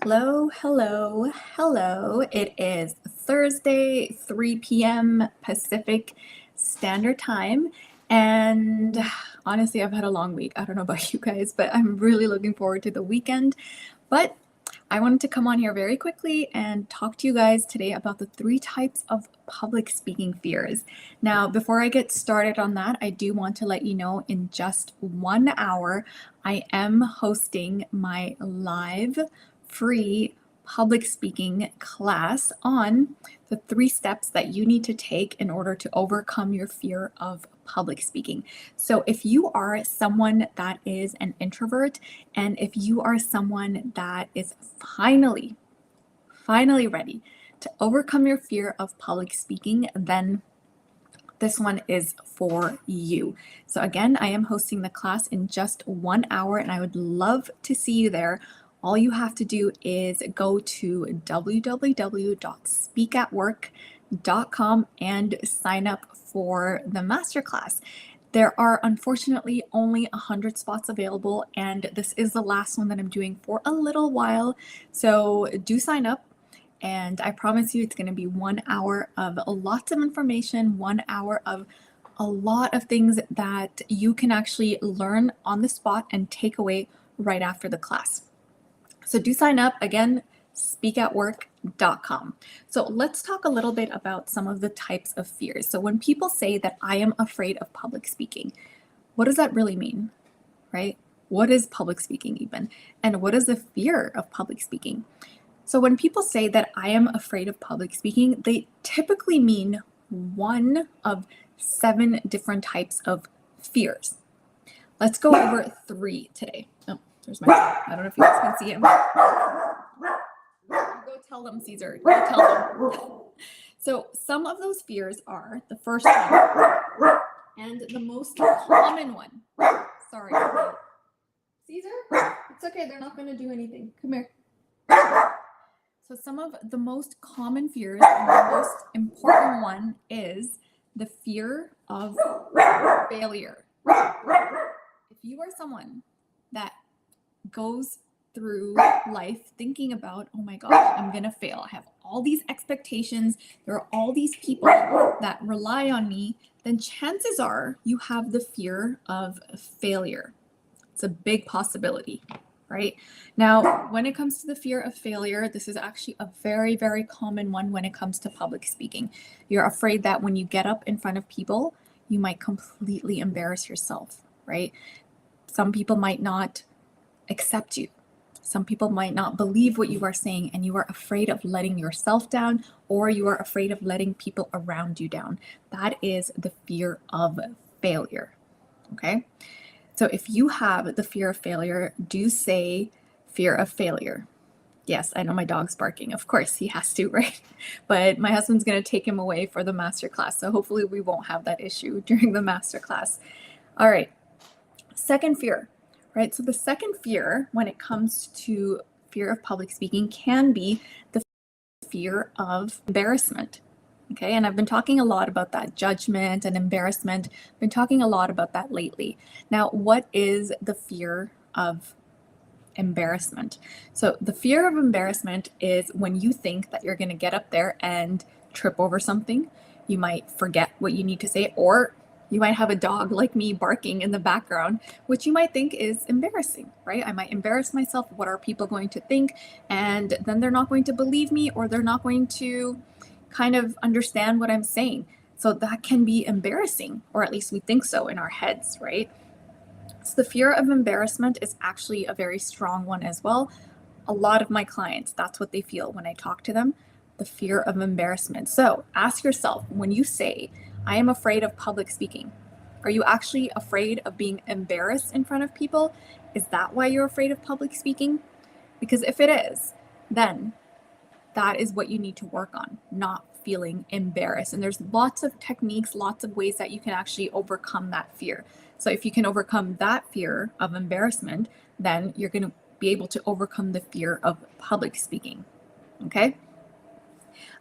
Hello, hello, hello. It is Thursday, 3 p.m. Pacific Standard Time. And honestly, I've had a long week. I don't know about you guys, but I'm really looking forward to the weekend. But I wanted to come on here very quickly and talk to you guys today about the 3 types of public speaking fears. Now, before I get started on that, I do want to let you know in just 1 hour, I am hosting my live free public speaking class on the 3 steps that you need to take in order to overcome your fear of public speaking. So, if you are someone that is an introvert, and if you are someone that is finally ready to overcome your fear of public speaking, then this one is for you. So again, I am hosting the class in just 1 hour and I would love to see you there. All you have to do is go to www.speakatwork.com and sign up for the masterclass. There are unfortunately only 100 spots available, and this is the last one that I'm doing for a little while. So do sign up. And I promise you, it's going to be 1 hour of lots of information, 1 hour of a lot of things that you can actually learn on the spot and take away right after the class. So do sign up. Again, speakatwork.com. So let's talk a little bit about some of the types of fears. So when people say that I am afraid of public speaking, what does that really mean, right? What is public speaking even? And what is the fear of public speaking? So when people say that I am afraid of public speaking, they typically mean one of 7 different types of fears. Let's go over 3 today. Oh, there's my dog. I don't know if you guys can see him. Go tell them, Caesar. Go tell them. So some of those fears are the first one and the most common one. Sorry. Caesar? It's okay. They're not going to do anything. Come here. So some of the most common fears and the most important one is the fear of failure. If you are someone that goes through life thinking about, oh my gosh, I'm going to fail. I have all these expectations. There are all these people that rely on me. Then chances are you have the fear of failure. It's a big possibility. Right? Now, when it comes to the fear of failure, this is actually a very, very common one when it comes to public speaking. You're afraid that when you get up in front of people, you might completely embarrass yourself, right? Some people might not accept you. Some people might not believe what you are saying, and you are afraid of letting yourself down, or you are afraid of letting people around you down. That is the fear of failure, okay? So if you have the fear of failure, do say fear of failure. Yes, I know my dog's barking. Of course, he has to, right? But my husband's going to take him away for the masterclass. So hopefully we won't have that issue during the masterclass. All right. Second fear, right? So the second fear when it comes to fear of public speaking can be the fear of embarrassment. Okay, and I've been talking a lot about that judgment and embarrassment. I've been talking a lot about that lately. Now, what is the fear of embarrassment? So the fear of embarrassment is when you think that you're going to get up there and trip over something. You might forget what you need to say, or you might have a dog like me barking in the background, which you might think is embarrassing, right? I might embarrass myself. What are people going to think? And then they're not going to believe me, or they're not going to kind of understand what I'm saying. So that can be embarrassing, or at least we think so in our heads, right? So the fear of embarrassment is actually a very strong one as well. A lot of my clients, that's what they feel when I talk to them, the fear of embarrassment. So ask yourself, when you say, I am afraid of public speaking, are you actually afraid of being embarrassed in front of people? Is that why you're afraid of public speaking? Because if it is, then that is what you need to work on, not feeling embarrassed. And there's lots of techniques, lots of ways that you can actually overcome that fear. So if you can overcome that fear of embarrassment, then you're going to be able to overcome the fear of public speaking. Okay?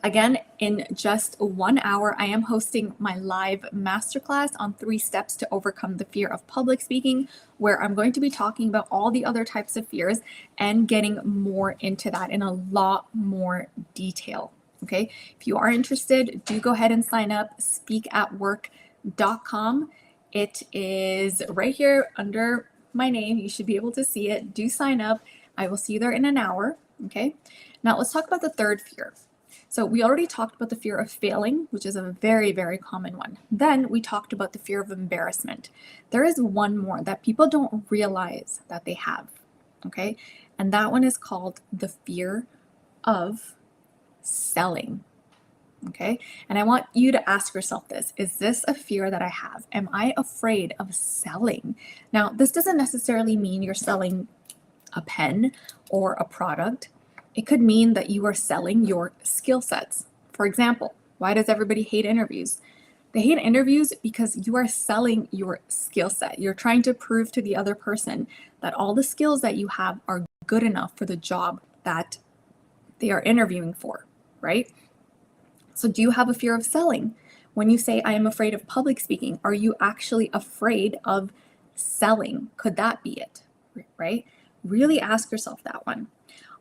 Again, in just 1 hour, I am hosting my live masterclass on 3 steps to overcome the fear of public speaking, where I'm going to be talking about all the other types of fears and getting more into that in a lot more detail. Okay, if you are interested, do go ahead and sign up, speakatwork.com. It is right here under my name. You should be able to see it. Do sign up. I will see you there in an hour. Okay, now let's talk about the third fear. So we already talked about the fear of failing, which is a very, very common one. Then we talked about the fear of embarrassment. There is one more that people don't realize that they have, okay? And that one is called the fear of selling, okay? And I want you to ask yourself this: is this a fear that I have? Am I afraid of selling? Now, this doesn't necessarily mean you're selling a pen or a product. It could mean that you are selling your skill sets. For example, why does everybody hate interviews? They hate interviews because you are selling your skill set. You're trying to prove to the other person that all the skills that you have are good enough for the job that they are interviewing for, right? So do you have a fear of selling? When you say, I am afraid of public speaking, are you actually afraid of selling? Could that be it, right? Really ask yourself that one.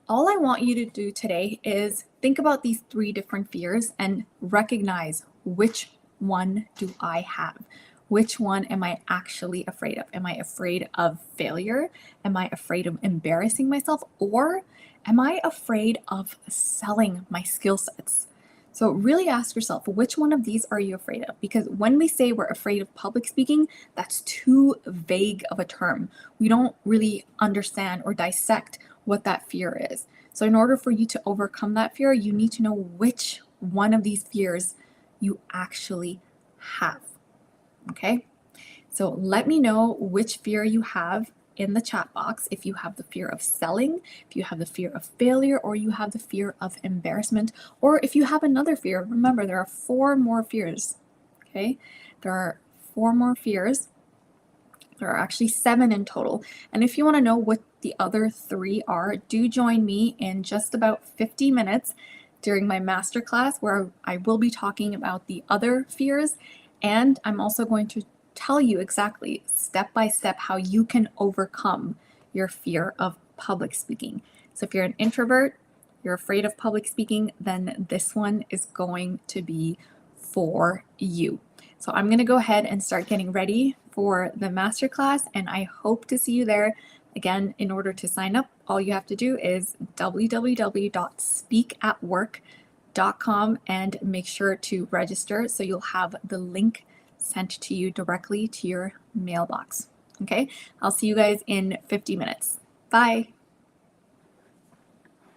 All I want you to do today is think about these 3 different fears and recognize, which one do I have? Which one am I actually afraid of? Am I afraid of failure? Am I afraid of embarrassing myself? Or am I afraid of selling my skill sets? So really ask yourself, which one of these are you afraid of? Because when we say we're afraid of public speaking, that's too vague of a term. We don't really understand or dissect what that fear is. So in order for you to overcome that fear, you need to know which one of these fears you actually have. Okay? So let me know which fear you have in the chat box. If you have the fear of selling, if you have the fear of failure, or you have the fear of embarrassment, or if you have another fear. Remember, there are 4 more fears. Okay? There are 4 more fears. There are actually 7 in total. And if you want to know what the other 3 are, do join me in just about 50 minutes during my masterclass, where I will be talking about the other fears. And I'm also going to tell you exactly step by step how you can overcome your fear of public speaking. So if you're an introvert, you're afraid of public speaking, then this one is going to be for you. So I'm going to go ahead and start getting ready for the masterclass, and I hope to see you there. Again, in order to sign up, all you have to do is www.speakatwork.com and make sure to register, so you'll have the link sent to you directly to your mailbox. Okay, I'll see you guys in 50 minutes. Bye.